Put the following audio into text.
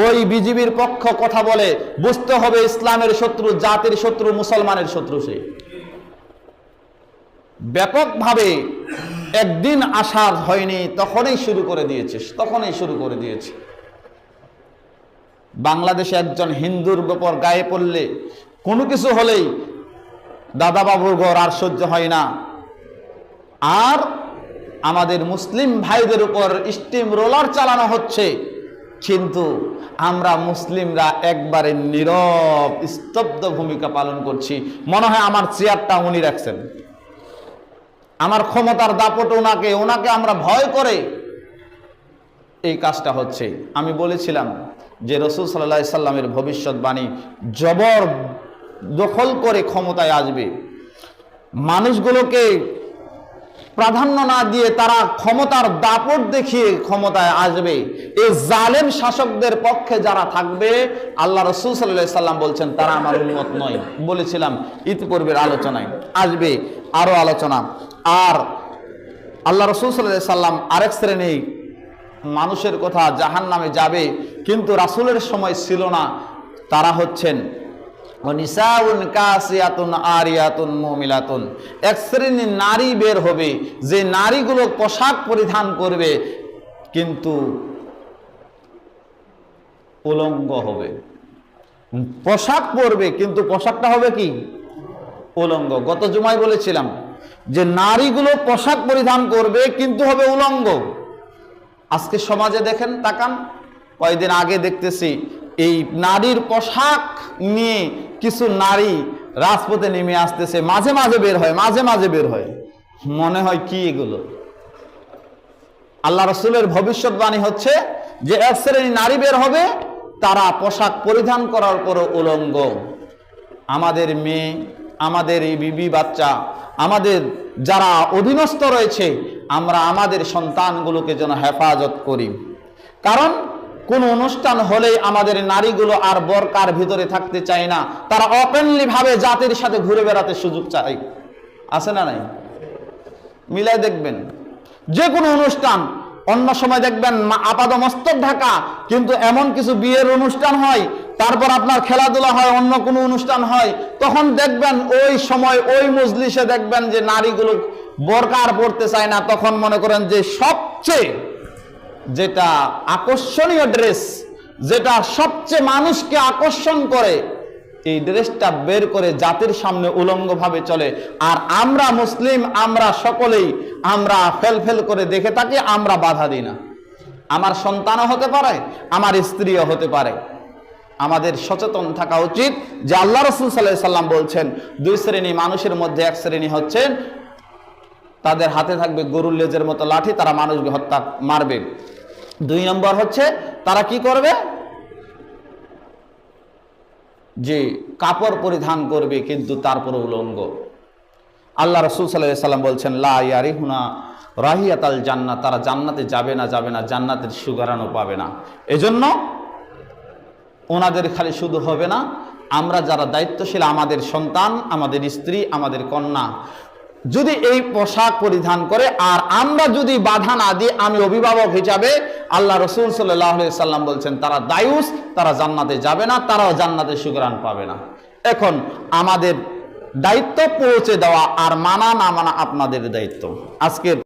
ওই বিজিবির পক্ষ কথা বলে, বুঝতে হবে ইসলামের শত্রু, জাতির শত্রু, মুসলমানের শত্রু। সে ব্যাপকভাবে একদিন আসার হয়নি, তখনই শুরু করে দিয়েছে। বাংলাদেশে একজন হিন্দুর উপর গায়ে পড়লে, কোনো কিছু হলেই দাদা বাবুর ঘর আর সহ্য হয় না। আর আমাদের মুসলিম ভাইদের উপর স্টিম রোলার চালানো হচ্ছে, কিন্তু আমরা মুসলিমরা একবারে নীরব স্তব্ধ ভূমিকা পালন করছি। মনে হয় আমার চেয়ারটা উনি রাখছেন, আমার ক্ষমতার দাপট ওনাকে আমরা ভয় করে এই কাজটা হচ্ছে। আমি বলেছিলাম যে রাসূল সাল্লাল্লাহু আলাইহি সাল্লামের ভবিষ্যৎবাণী জবর দখল করে ক্ষমতায় আসবে, মানুষগুলোকে প্রাধান্য না দিয়ে তারা ক্ষমতার দাপট দেখিয়ে ক্ষমতায় আসবে। এই জালেম শাসকদের পক্ষে যারা থাকবে, আল্লাহ রাসূল সাল্লাল্লাহু আলাইহি সাল্লাম বলছেন তারা আমার উম্মত নয়। বলেছিলাম ইতিপূর্বের আলোচনায়, আসবে আরো আলোচনা। আর আল্লাহ রাসূল সাল্লাল্লাহু আলাইহি সাল্লাম আরেক শ্রেণী মানুষের কথা, জাহান্নামে যাবে কিন্তু রাসূলের সময় ছিল না, তারা হচ্ছেন নিসাউন কাসিয়াতুন আরিয়াতুন মুমিলাতুন। এক শ্রেণীর নারী বের হবে, যে নারীগুলো পোশাক পরিধান করবে কিন্তু উলঙ্গ হবে। পোশাক পরবে কিন্তু পোশাকটা হবে কি? উলঙ্গ। গত জুমায় বলেছিলাম যে নারীগুলো পোশাক পরিধান করবে কিন্তু হবে উলঙ্গ। আজকে সমাজে দেখেন, তাকান, কয়েকদিন আগে দেখতেছি এই নারীর পোশাক নিয়ে কিছু নারী রাজপথে নেমে আসতেছে, মাঝে মাঝে বের হয়। মনে হয় কি এগুলো? আল্লাহ রাসূলের ভবিষ্যৎবাণী হচ্ছে যে এক শ্রেণী নারী বের হবে, তারা পোশাক পরিধান করার পর উলঙ্গ। আমাদের মেয়ে, আমাদের এই বিবি বাচ্চা, আমাদের যারা অধীনস্থ রয়েছে, আমরা আমাদের সন্তানগুলোকে যেন হেফাজত করি। কারণ কোন অনুষ্ঠান হলেই আমাদের নারীগুলো আর বোরকার ভিতরে থাকতে চায় না, তারা ওপেনলি ভাবে জাতির সাথে ঘুরে বেড়াতে সুযোগ চায়। আছে না নাই? মিলাই দেখবেন, যে কোনো অনুষ্ঠান, অন্য সময় দেখবেন আপাদমস্তক ঢাকা, কিন্তু এমন কিছু বিয়ের অনুষ্ঠান হয়, তারপর আপনার খেলাধুলা হয়, অন্য কোনো অনুষ্ঠান হয়, তখন দেখবেন ওই সময় ওই মজলিসে দেখবেন যে নারীগুলো বোরকা আর পরতে চায় না। তখন মনে করেন যে সবচেয়ে যেটা আকর্ষণীয় ড্রেস, যেটা সবচেয়ে মানুষকে আকর্ষণ করে, এই ড্রেসটা বের করে জাতির সামনে উলঙ্গভাবে চলে। আর আমরা মুসলিম, আমরা সকলেই আমরা ফেল করে দেখে থাকি, আমরা বাধা দিই না। আমার সন্তানও হতে পারে, আমার স্ত্রীও হতে পারে। আমাদের সচেতন থাকা উচিত যে আল্লাহ রাসূল সাল্লাল্লাহু আলাইহি সাল্লাম বলছেন দুই শ্রেণী মানুষের মধ্যে এক শ্রেণী হচ্ছেন তাদের হাতে থাকবে গরুর লেজের মতো লাঠি, তারা মানুষকে মারবে। দুই নম্বর হচ্ছে তারা কি করবে? যে কাপড় পরিধান করবে কিন্তু তারপর উলঙ্গ। আল্লাহ রাসূল সাল্লাল্লাহু আলাইহি সাল্লাম বলছেন লা ইয়ারিহুনা রাহিয়াতাল জান্নাহ, তারা জান্নাতে যাবে না, জান্নাতের সুগরানও পাবে না। এজন্য ওনাদের খালি শুধু হবে না, আমরা যারা দায়িত্বশীল, আমাদের সন্তান, আমাদের স্ত্রী, আমাদের কন্যা যদি এই পোশাক পরিধান করে আর আমরা যদি বাধা না দিই, আমি অভিভাবক হিসাবে আল্লাহ রাসূল সাল্লাল্লাহু আলাইহি সাল্লাম বলছেন তারা দায়ুস, তারা জান্নাতে যাবে না, তারাও জান্নাতে সুগরান পাবে না। এখন আমাদের দায়িত্ব পৌঁছে দেওয়া, আর মানা না মানা আপনাদের দায়িত্ব। আজকের